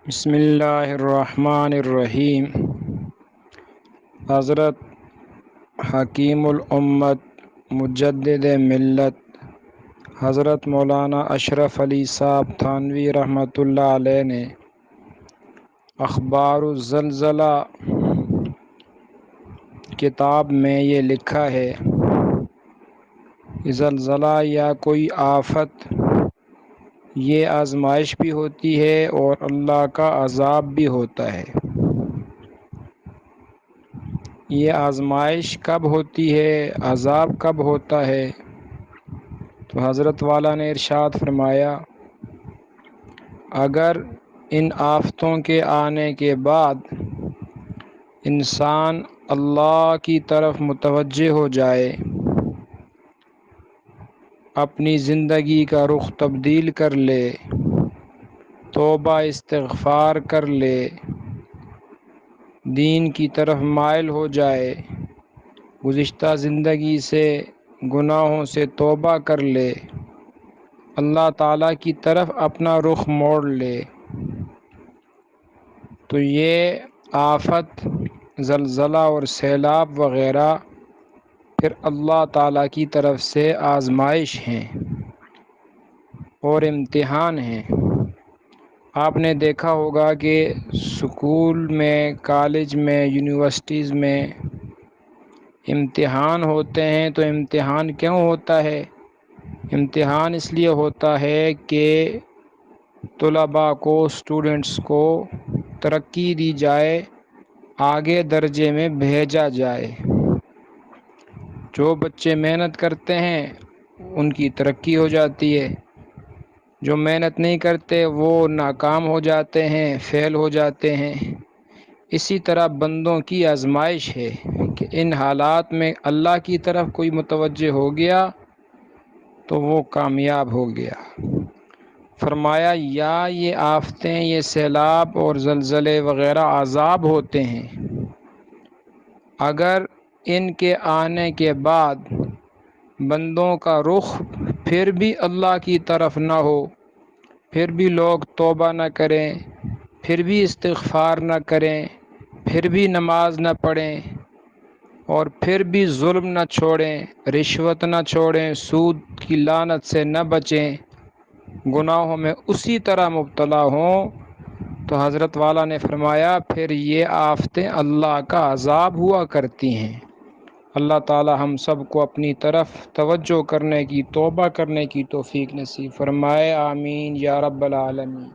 بسم اللہ الرحمن الرحیم۔ حضرت حکیم الامت مجدد ملت حضرت مولانا اشرف علی صاحب تھانوی رحمۃ اللہ علیہ نے اخبار الزلزلہ کتاب میں یہ لکھا ہے، زلزلہ یا کوئی آفت یہ آزمائش بھی ہوتی ہے اور اللہ کا عذاب بھی ہوتا ہے۔ یہ آزمائش کب ہوتی ہے، عذاب کب ہوتا ہے؟ تو حضرت والا نے ارشاد فرمایا، اگر ان آفتوں کے آنے کے بعد انسان اللہ کی طرف متوجہ ہو جائے، اپنی زندگی کا رخ تبدیل کر لے، توبہ استغفار کر لے، دین کی طرف مائل ہو جائے، گزشتہ زندگی سے گناہوں سے توبہ کر لے، اللہ تعالیٰ کی طرف اپنا رخ موڑ لے، تو یہ آفت، زلزلہ اور سیلاب وغیرہ پھر اللہ تعالیٰ کی طرف سے آزمائش ہیں اور امتحان ہیں۔ آپ نے دیکھا ہوگا کہ اسکول میں، کالج میں، یونیورسٹیز میں امتحان ہوتے ہیں، تو امتحان کیوں ہوتا ہے؟ امتحان اس لیے ہوتا ہے کہ طلباء کو، اسٹوڈنٹس کو ترقی دی جائے، آگے درجے میں بھیجا جائے۔ جو بچے محنت کرتے ہیں ان کی ترقی ہو جاتی ہے، جو محنت نہیں کرتے وہ ناکام ہو جاتے ہیں، فیل ہو جاتے ہیں۔ اسی طرح بندوں کی آزمائش ہے کہ ان حالات میں اللہ کی طرف کوئی متوجہ ہو گیا تو وہ کامیاب ہو گیا۔ فرمایا، یا یہ آفتیں، یہ سیلاب اور زلزلے وغیرہ عذاب ہوتے ہیں، اگر ان کے آنے کے بعد بندوں کا رخ پھر بھی اللہ کی طرف نہ ہو، پھر بھی لوگ توبہ نہ کریں، پھر بھی استغفار نہ کریں، پھر بھی نماز نہ پڑھیں، اور پھر بھی ظلم نہ چھوڑیں، رشوت نہ چھوڑیں، سود کی لعنت سے نہ بچیں، گناہوں میں اسی طرح مبتلا ہوں، تو حضرت والا نے فرمایا پھر یہ آفتیں اللہ کا عذاب ہوا کرتی ہیں۔ اللہ تعالی ہم سب کو اپنی طرف توجہ کرنے کی، توبہ کرنے کی توفیق نصیب فرمائے، آمین یا رب العالمین۔